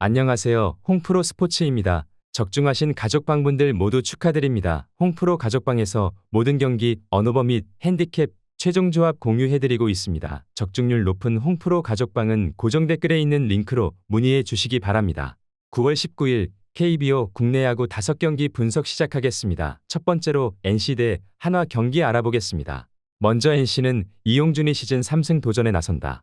안녕하세요. 홍프로 스포츠입니다. 적중하신 가족방분들 모두 축하드립니다. 홍프로 가족방에서 모든 경기, 언오버 및 핸디캡, 최종 조합 공유해드리고 있습니다. 적중률 높은 홍프로 가족방은 고정 댓글에 있는 링크로 문의해 주시기 바랍니다. 9월 19일 KBO 국내 야구 5경기 분석 시작하겠습니다. 첫 번째로 NC 대 한화 경기 알아보겠습니다. 먼저 NC는 이용준이 시즌 3승 도전에 나선다.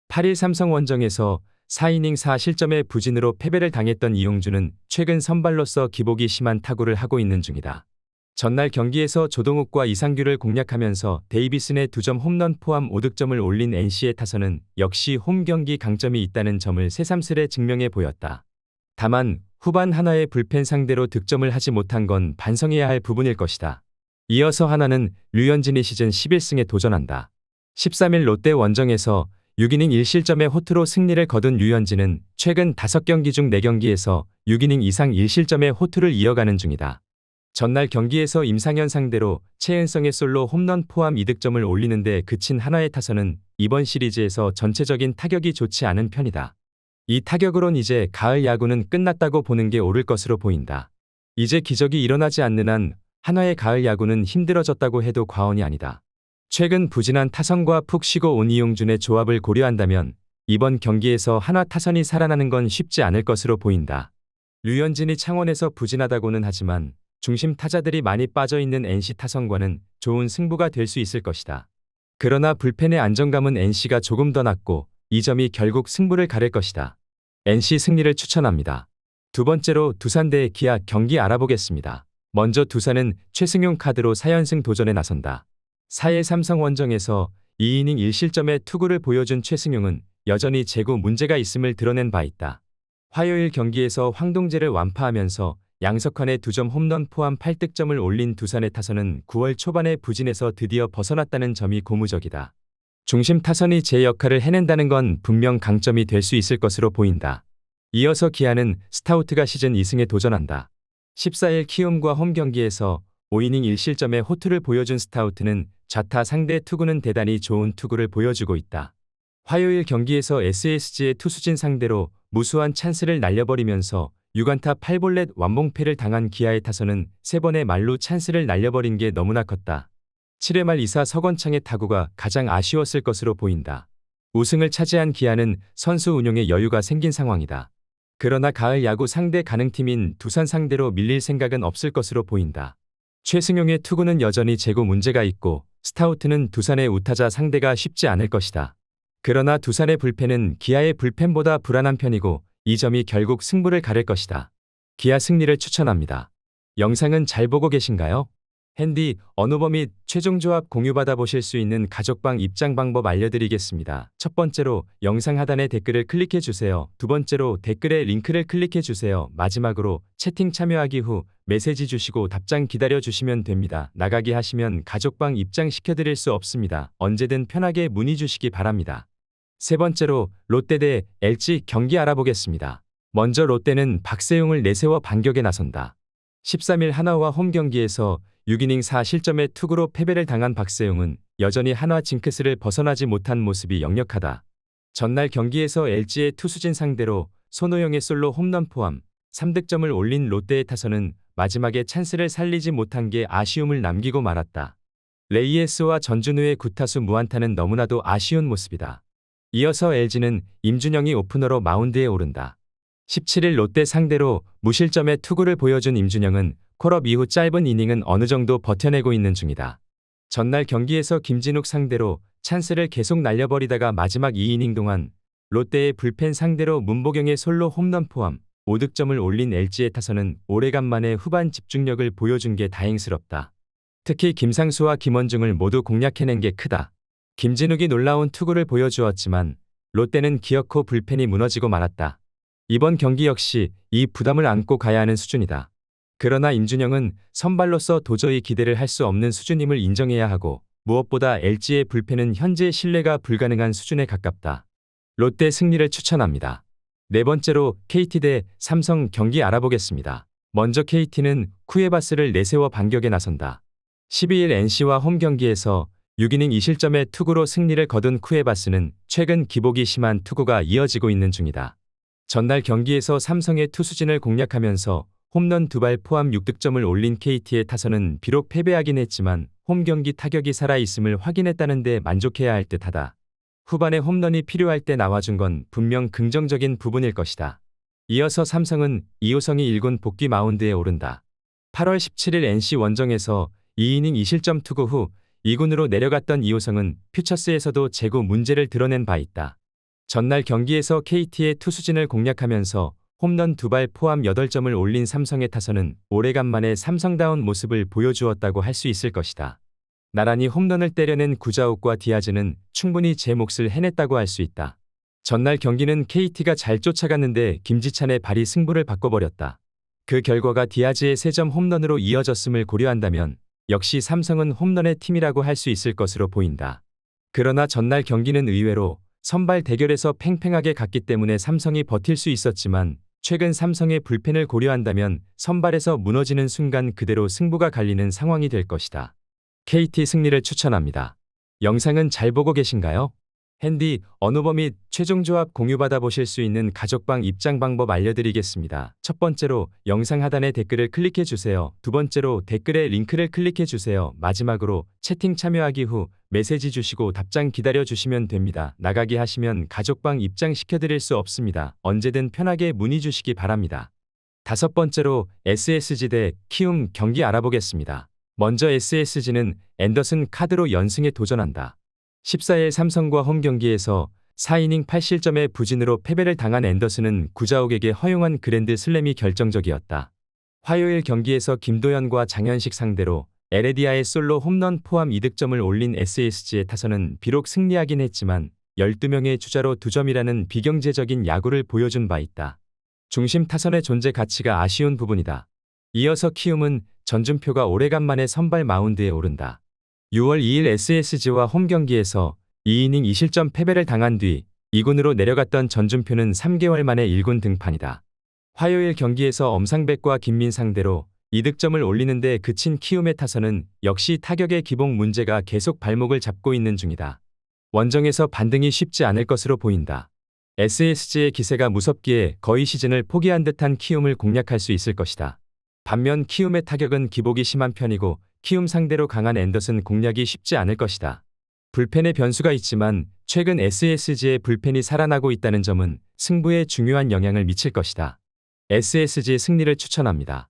8일 삼성 원정에서 4이닝 4실점의 부진으로 패배를 당했던 이용준은 최근 선발로서 기복이 심한 타구를 하고 있는 중이다. 전날 경기에서 조동욱과 이상규를 공략하면서 데이비슨의 2점 홈런 포함 5득점을 올린 NC의 타선은 역시 홈 경기 강점이 있다는 점을 새삼스레 증명해 보였다. 다만 후반 한화의 불펜 상대로 득점을 하지 못한 건 반성해야 할 부분일 것이다. 이어서 한화는 류현진이 시즌 11승에 도전한다. 13일 롯데 원정에서 6이닝 1실점의 호투로 승리를 거둔 류현진은 최근 5경기 중 4경기에서 6이닝 이상 1실점의 호투를 이어가는 중이다. 전날 경기에서 임상현 상대로 최은성의 솔로 홈런 포함 2득점을 올리는데 그친 한화의 타선은 이번 시리즈에서 전체적인 타격이 좋지 않은 편이다. 이 타격으론 이제 가을 야구는 끝났다고 보는 게 옳을 것으로 보인다. 이제 기적이 일어나지 않는 한 한화의 가을 야구는 힘들어졌다고 해도 과언이 아니다. 최근 부진한 타선과 푹 쉬고 온 이용준의 조합을 고려한다면 이번 경기에서 한화 타선이 살아나는 건 쉽지 않을 것으로 보인다. 류현진이 창원에서 부진하다고는 하지만 중심 타자들이 많이 빠져있는 NC 타선과는 좋은 승부가 될 수 있을 것이다. 그러나 불펜의 안정감은 NC가 조금 더 낮고 이 점이 결국 승부를 가릴 것이다. NC 승리를 추천합니다. 두 번째로 두산 대 기아 경기 알아보겠습니다. 먼저 두산은 최승용 카드로 4연승 도전에 나선다. 4일 삼성 원정에서 2이닝 1실점의 투구를 보여준 최승용은 여전히 제구 문제가 있음을 드러낸 바 있다. 화요일 경기에서 황동재를 완파하면서 양석환의 2점 홈런 포함 8득점을 올린 두산의 타선은 9월 초반에 부진에서 드디어 벗어났다는 점이 고무적이다. 중심 타선이 제 역할을 해낸다는 건 분명 강점이 될 수 있을 것으로 보인다. 이어서 기아는 스타우트가 시즌 2승에 도전한다. 14일 키움과 홈 경기에서 5이닝 1실점의 호투를 보여준 스타우트는 좌타 상대 투구는 대단히 좋은 투구를 보여주고 있다. 화요일 경기에서 SSG의 투수진 상대로 무수한 찬스를 날려버리면서 6안타 8볼넷 완봉패를 당한 기아의 타선은 3번의 말로 찬스를 날려버린 게 너무나 컸다. 7회 말 2사 서건창의 타구가 가장 아쉬웠을 것으로 보인다. 우승을 차지한 기아는 선수 운용에 여유가 생긴 상황이다. 그러나 가을 야구 상대 가능팀인 두산 상대로 밀릴 생각은 없을 것으로 보인다. 최승용의 투구는 여전히 제구 문제가 있고 스타우트는 두산의 우타자 상대가 쉽지 않을 것이다. 그러나 두산의 불펜은 기아의 불펜보다 불안한 편이고 이 점이 결국 승부를 가릴 것이다. 기아 승리를 추천합니다. 영상은 잘 보고 계신가요? 핸디, 언오버 및 최종 조합 공유받아 보실 수 있는 가족방 입장 방법 알려드리겠습니다. 첫 번째로 영상 하단에 댓글을 클릭해 주세요. 두 번째로 댓글에 링크를 클릭해 주세요. 마지막으로 채팅 참여하기 후 메시지 주시고 답장 기다려 주시면 됩니다. 나가기 하시면 가족방 입장 시켜드릴 수 없습니다. 언제든 편하게 문의 주시기 바랍니다. 세 번째로 롯데 대 LG 경기 알아보겠습니다. 먼저 롯데는 박세웅을 내세워 반격에 나선다. 13일 한화와 홈 경기에서 6이닝 4실점의 투구로 패배를 당한 박세웅은 여전히 한화 징크스를 벗어나지 못한 모습이 역력하다. 전날 경기에서 LG의 투수진 상대로 손호영의 솔로 홈런 포함 3득점을 올린 롯데의 타선은 마지막에 찬스를 살리지 못한 게 아쉬움을 남기고 말았다. 레이에스와 전준우의 구타수 무안타는 너무나도 아쉬운 모습이다. 이어서 LG는 임준영이 오프너로 마운드에 오른다. 17일 롯데 상대로 무실점의 투구를 보여준 임준영은 콜업 이후 짧은 이닝은 어느 정도 버텨내고 있는 중이다. 전날 경기에서 김진욱 상대로 찬스를 계속 날려버리다가 마지막 2이닝 동안 롯데의 불펜 상대로 문보경의 솔로 홈런 포함 5득점을 올린 LG의 타선은 오래간만에 후반 집중력을 보여준 게 다행스럽다. 특히 김상수와 김원중을 모두 공략해낸 게 크다. 김진욱이 놀라운 투구를 보여주었지만 롯데는 기어코 불펜이 무너지고 말았다. 이번 경기 역시 이 부담을 안고 가야 하는 수준이다. 그러나 임준영은 선발로서 도저히 기대를 할 수 없는 수준임을 인정해야 하고 무엇보다 LG의 불펜은 현재 신뢰가 불가능한 수준에 가깝다. 롯데 승리를 추천합니다. 네 번째로 KT 대 삼성 경기 알아보겠습니다. 먼저 KT는 쿠에바스를 내세워 반격에 나선다. 12일 NC와 홈 경기에서 6이닝 2실점의 투구로 승리를 거둔 쿠에바스는 최근 기복이 심한 투구가 이어지고 있는 중이다. 전날 경기에서 삼성의 투수진을 공략하면서 홈런 2발 포함 6득점을 올린 KT의 타선은 비록 패배하긴 했지만 홈 경기 타격이 살아있음을 확인했다는 데 만족해야 할 듯하다. 후반에 홈런이 필요할 때 나와준 건 분명 긍정적인 부분일 것이다. 이어서 삼성은 이호성이 1군 복귀 마운드에 오른다. 8월 17일 NC 원정에서 2이닝 2실점 투구 후 2군으로 내려갔던 이호성은 퓨처스에서도 제구 문제를 드러낸 바 있다. 전날 경기에서 KT의 투수진을 공략하면서 홈런 2발 포함 8점을 올린 삼성의 타선은 오래간만에 삼성다운 모습을 보여주었다고 할 수 있을 것이다. 나란히 홈런을 때려낸 구자욱과 디아즈는 충분히 제 몫을 해냈다고 할 수 있다. 전날 경기는 KT가 잘 쫓아갔는데 김지찬의 발이 승부를 바꿔버렸다. 그 결과가 디아즈의 3점 홈런으로 이어졌음을 고려한다면 역시 삼성은 홈런의 팀이라고 할 수 있을 것으로 보인다. 그러나 전날 경기는 의외로 선발 대결에서 팽팽하게 갔기 때문에 삼성이 버틸 수 있었지만 최근 삼성의 불펜을 고려한다면 선발에서 무너지는 순간 그대로 승부가 갈리는 상황이 될 것이다. KT 승리를 추천합니다. 영상은 잘 보고 계신가요? 핸디, 언어버 및 최종 조합 공유받아 보실 수 있는 가족방 입장 방법 알려드리겠습니다. 첫 번째로 영상 하단의 댓글을 클릭해 주세요. 두 번째로 댓글에 링크를 클릭해 주세요. 마지막으로 채팅 참여하기 후 메시지 주시고 답장 기다려 주시면 됩니다. 나가기 하시면 가족방 입장 시켜드릴 수 없습니다. 언제든 편하게 문의 주시기 바랍니다. 다섯 번째로 SSG 대 키움 경기 알아보겠습니다. 먼저 SSG는 앤더슨 카드로 연승에 도전한다. 14일 삼성과 홈 경기에서 4이닝 8실점의 부진으로 패배를 당한 앤더슨은 구자욱에게 허용한 그랜드 슬램이 결정적이었다. 화요일 경기에서 김도현과 장현식 상대로 에레디아의 솔로 홈런 포함 2득점을 올린 SSG의 타선은 비록 승리하긴 했지만 12명의 주자로 2점이라는 비경제적인 야구를 보여준 바 있다. 중심 타선의 존재 가치가 아쉬운 부분이다. 이어서 키움은 전준표가 오래간만에 선발 마운드에 오른다. 6월 2일 SSG와 홈 경기에서 2이닝 2실점 패배를 당한 뒤 2군으로 내려갔던 전준표는 3개월 만에 1군 등판이다. 화요일 경기에서 엄상백과 김민 상대로 2득점을 올리는데 그친 키움의 타선은 역시 타격의 기복 문제가 계속 발목을 잡고 있는 중이다. 원정에서 반등이 쉽지 않을 것으로 보인다. SSG의 기세가 무섭기에 거의 시즌을 포기한 듯한 키움을 공략할 수 있을 것이다. 반면 키움의 타격은 기복이 심한 편이고 키움 상대로 강한 앤더슨 공략이 쉽지 않을 것이다. 불펜의 변수가 있지만 최근 SSG의 불펜이 살아나고 있다는 점은 승부에 중요한 영향을 미칠 것이다. SSG 승리를 추천합니다.